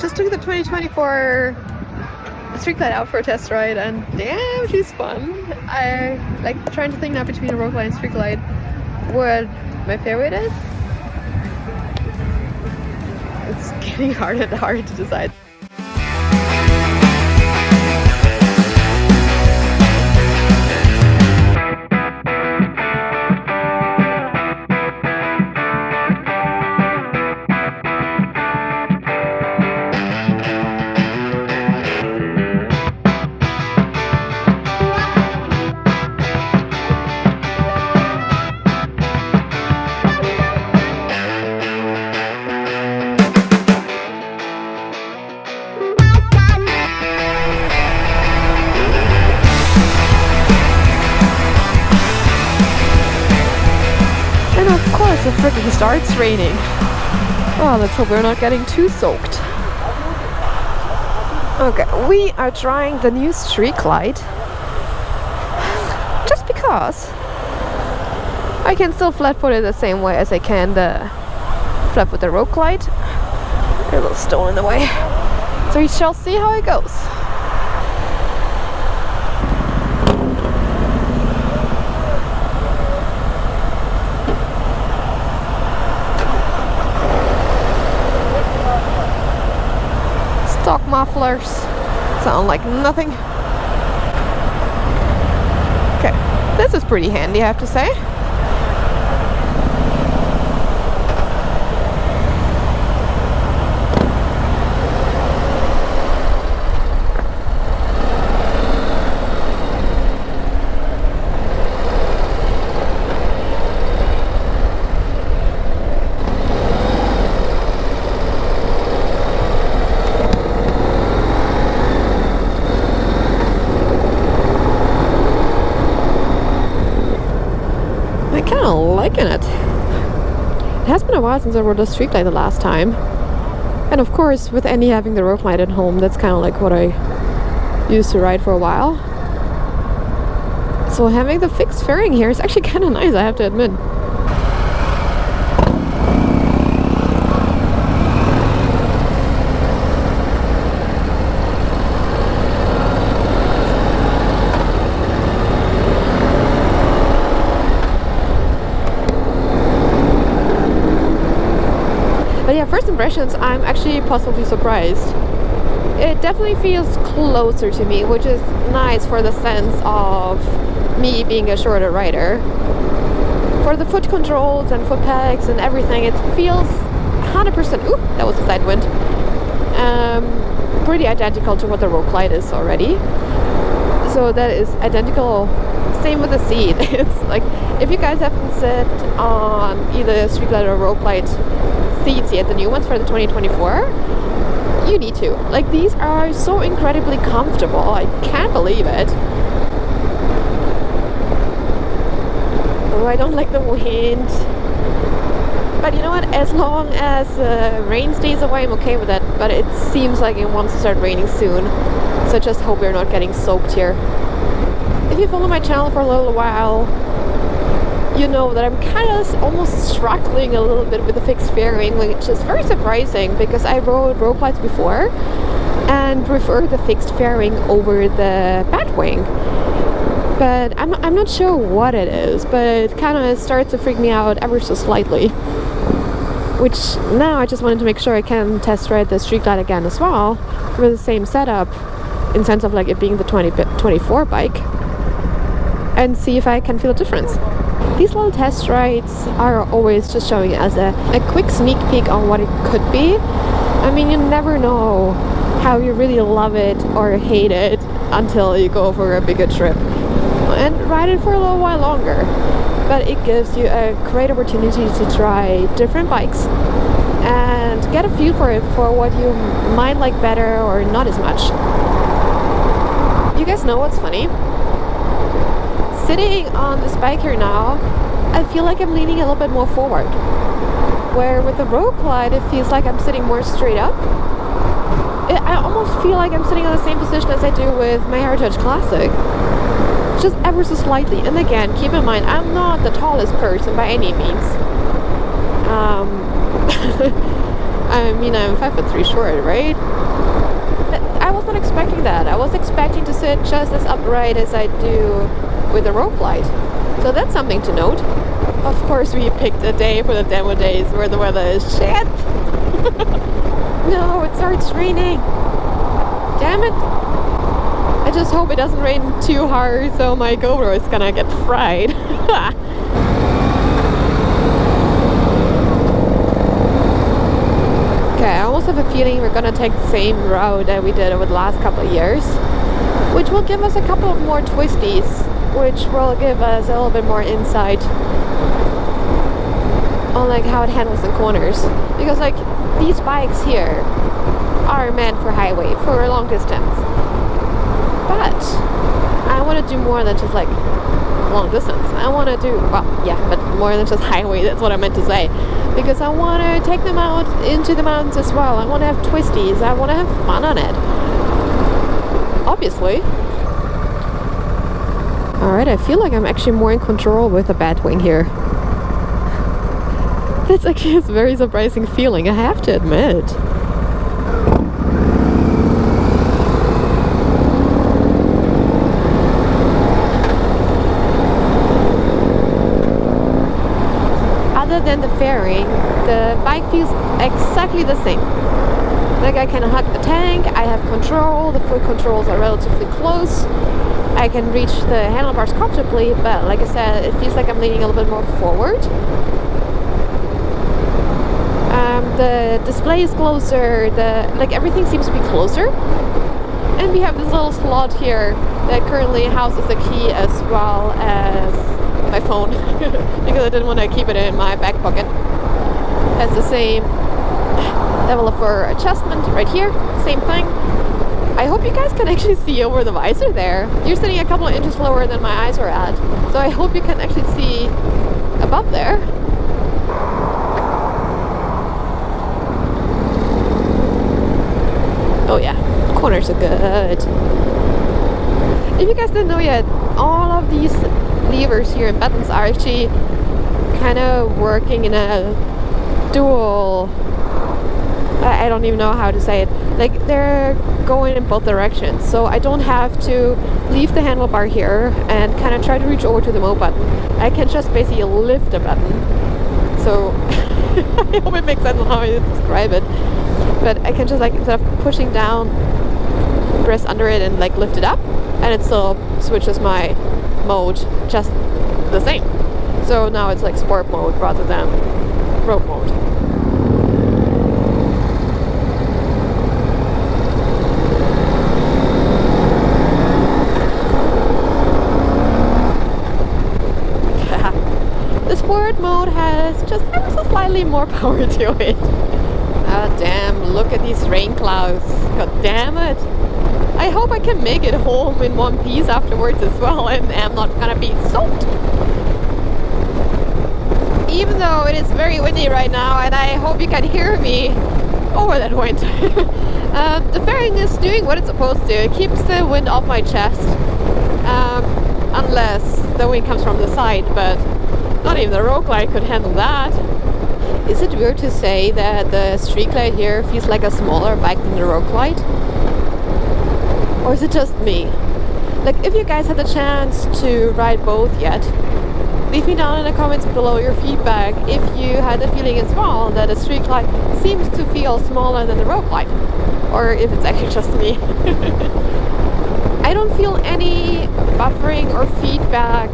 just took the 2024 Street Glide out for a test ride, and damn, she's fun. I like trying to think now between a road glide and Street Glide what my favorite is. It's getting harder and harder to decide. It freaking starts raining. Oh, let's hope we're not getting too soaked. Okay, we are trying the new Street Glide just because I can still flat-foot it the same way as I can the flat-foot the road glide. There's a little stone in the way, so we shall see how it goes. Stock mufflers sound like nothing. Okay, this is pretty handy, I have to say. Liking it. It has been a while since I rode a Street Glide the last time, and of course with Andy having the road glide at home, that's kind of like what I used to ride for a while. So having the fixed fairing here is actually kind of nice, I have to admit. But yeah, first impressions, I'm actually positively surprised. It definitely feels closer to me, which is nice for the sense of me being a shorter rider. For the foot controls and foot pegs and everything, it feels 100%, ooh, that was a side wind, pretty identical to what the road glide is already. So that is identical. Same with the seat. It's like, if you guys haven't sat on either Street Glide or road glide seats yet, the new ones for the 2024, you need to. Like, these are so incredibly comfortable. I can't believe it. Oh, I don't like the wind. But you know what? As long as rain stays away, I'm okay with it. But it seems like it wants to start raining soon. So just hope we're not getting soaked here. If you follow my channel for a little while, you know that I'm kind of almost struggling a little bit with the fixed fairing, which is very surprising because I rode road glides before and prefer the fixed fairing over the Batwing. But I'm not sure what it is, but it kind of starts to freak me out ever so slightly. Which now I just wanted to make sure I can test ride the Street Glide again as well with the same setup, in sense of like it being the 2024 bike, and see if I can feel a difference. These little test rides are always just showing us a quick sneak peek on what it could be. I mean, you never know how you really love it or hate it until you go for a bigger trip and ride it for a little while longer. But it gives you a great opportunity to try different bikes and get a feel for it, for what you might like better or not as much. You guys know what's funny? Sitting on this bike here now, I feel like I'm leaning a little bit more forward. Where with the road glide, it feels like I'm sitting more straight up. I almost feel like I'm sitting in the same position as I do with my Heritage Classic. Just ever so slightly. And again, keep in mind, I'm not the tallest person by any means. I mean, I'm 5'3" short, right? I was not expecting that. I was expecting to sit just as upright as I do with the rope glide. So that's something to note. Of course, we picked a day for the demo days where the weather is shit. No, it starts raining. Damn it. I just hope it doesn't rain too hard so my GoPro is gonna get fried. Okay, I almost have a feeling we're gonna take the same route that we did over the last couple of years, which will give us a couple of more twisties, which will give us a little bit more insight on like how it handles the corners. Because like these bikes here are meant for highway, for a long distance. But I want to do more than just like long distance. I want to do, well, yeah, but more than just highway, that's what I meant to say. Because I want to take them out into the mountains as well. I want to have twisties. I want to have fun on it. Obviously. Alright, I feel like I'm actually more in control with the Batwing here. That's actually a very surprising feeling, I have to admit. Other than the fairing, the bike feels exactly the same. Like I can hug the tank, I have control, the foot controls are relatively close. I can reach the handlebars comfortably, but like I said, it feels like I'm leaning a little bit more forward. The display is closer, like everything seems to be closer. And we have this little slot here that currently houses the key as well as my phone because I didn't want to keep it in my back pocket. Has the same level for adjustment right here, same thing. I hope you guys can actually see over the visor there. You're sitting a couple of inches lower than my eyes are at, so I hope you can actually see above there. Oh yeah, corners are good. If you guys didn't know yet, all of these levers here and buttons are actually kind of working in a dual, I don't even know how to say it, like they're going in both directions, so I don't have to leave the handlebar here and kind of try to reach over to the mode button. I can just basically lift the button. So I hope it makes sense on how I describe it, but I can just like, instead of pushing down, press under it and like lift it up, and it still switches my mode just the same. So now it's like sport mode rather than road mode. The sport mode has just ever so slightly more power to it. Ah damn, look at these rain clouds. God damn it. I hope I can make it home in one piece afterwards as well and am not gonna be soaked. Even though it is very windy right now and I hope you can hear me over that wind. The fairing is doing what it's supposed to. It keeps the wind off my chest. Unless the wind comes from the side, but not even the road glide could handle that. Is it weird to say that the Street Glide here feels like a smaller bike than the road glide? Or is it just me? Like, if you guys had the chance to ride both yet, leave me down in the comments below your feedback if you had the feeling as well that the Street Glide seems to feel smaller than the road glide, or if it's actually just me. I don't feel any buffering or feedback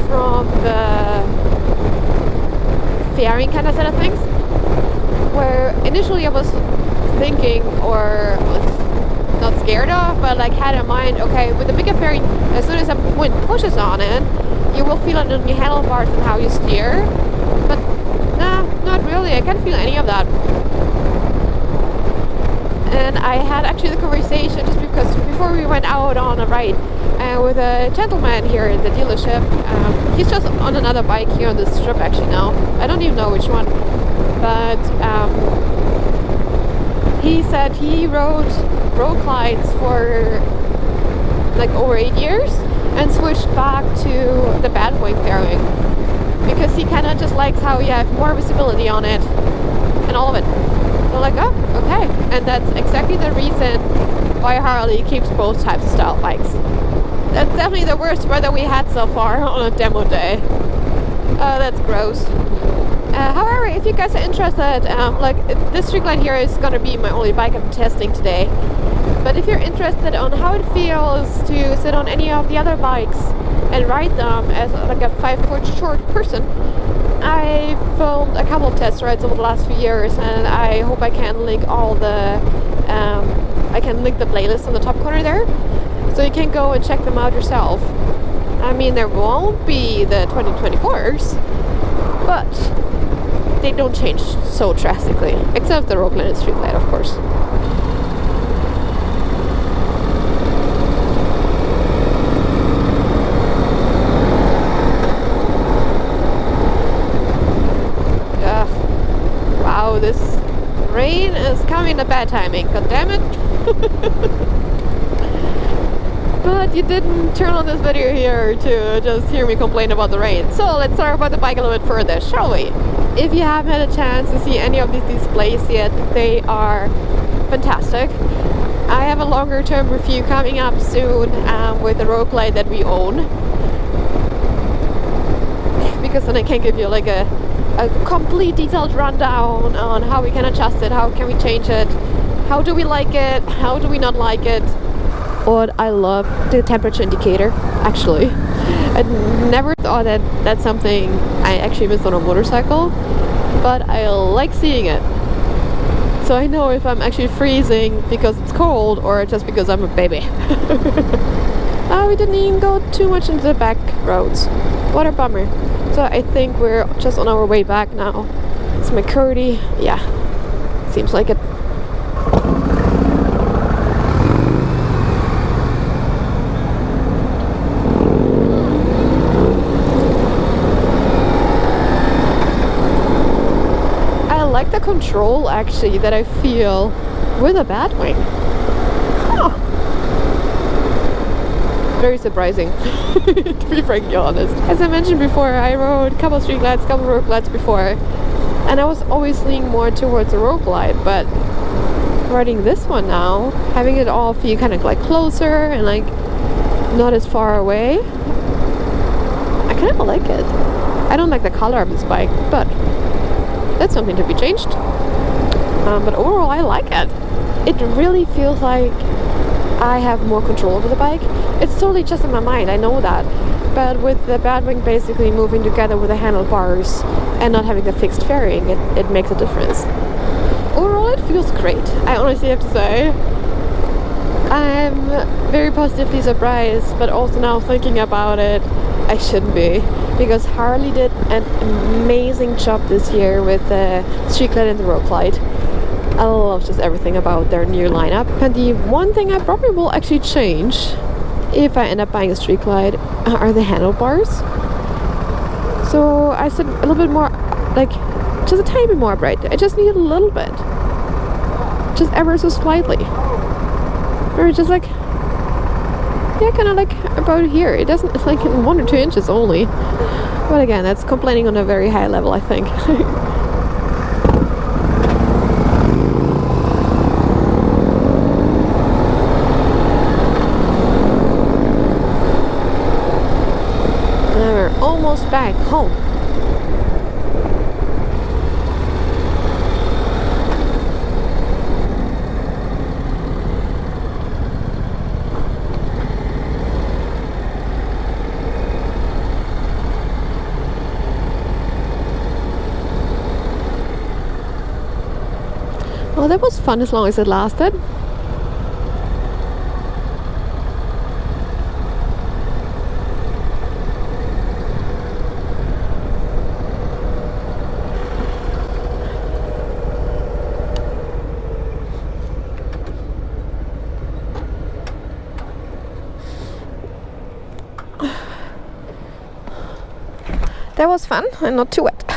from the fairing kind of set of things, where initially I was thinking, or was not scared of, but like had in mind, okay, with the bigger fairing, as soon as the wind pushes on it, you will feel it in your handlebars and how you steer. But nah, not really. I can't feel any of that. And I had actually the conversation just because before we went out on a ride with a gentleman here in the dealership. He's just on another bike here on this strip actually now. I don't even know which one, but he said he rode road glides for like over 8 years and switched back to the Batwing fairing because he kind of just likes how you have more visibility on it and all of it. we're like, oh, okay. And that's exactly the reason why Harley keeps both types of style bikes. That's definitely the worst weather we had so far on a demo day. That's gross. However, if you guys are interested, like this Street Glide here is gonna be my only bike I'm testing today. But if you're interested on how it feels to sit on any of the other bikes and ride them as like a 5-foot short person, I filmed a couple of test rides over the last few years, and I hope I can link all the I can link the playlist on the top corner there, so you can go and check them out yourself. I mean, there won't be the 2024s, but they don't change so drastically, except the Rogue Linen Street Glide, of course. Wow, this rain is coming at bad timing, god damn it. But you didn't turn on this video here to just hear me complain about the rain. So let's talk about the bike a little bit further, shall we? If you haven't had a chance to see any of these displays yet, they are fantastic. I have a longer term review coming up soon with the Rogue Glide that we own. Because then I can give you like a complete detailed rundown on how we can adjust it, how can we change it, how do we like it, how do we not like it. But I love the temperature indicator, actually. I never thought that that's something I actually miss on a motorcycle, but I like seeing it. So I know if I'm actually freezing because it's cold or just because I'm a baby. We didn't even go too much into the back roads. What a bummer. So I think we're just on our way back now. It's McCurdy. Yeah, seems like it. I like the control actually that I feel with a Batwing. Huh. Very surprising, to be frankly honest. As I mentioned before, I rode a couple of Street Glides, couple of Rogue Glides before, and I was always leaning more towards the Rogue Glide, but riding this one now, having it all feel kind of like closer and like not as far away, I kind of like it. I don't like the color of this bike, but that's something to be changed. But overall, I like it. It really feels like I have more control over the bike. It's totally just in my mind, I know that. But with the Batwing basically moving together with the handlebars and not having the fixed fairing, it makes a difference. Overall, it feels great, I honestly have to say. I'm very positively surprised, but also now thinking about it, I shouldn't be. Because Harley did an amazing job this year with the Street Glide and the Rogue Glide. I love just everything about their new lineup. And the one thing I probably will actually change if I end up buying a Street Glide are the handlebars. So I said a little bit more, like just a tiny bit more upright. I just need a little bit, just ever so slightly, or just like, yeah, kind of like about here. It doesn't, it's like 1 or 2 inches only. But again, that's complaining on a very high level, I think. Almost back home. Well, that was fun as long as it lasted. That was fun and not too wet.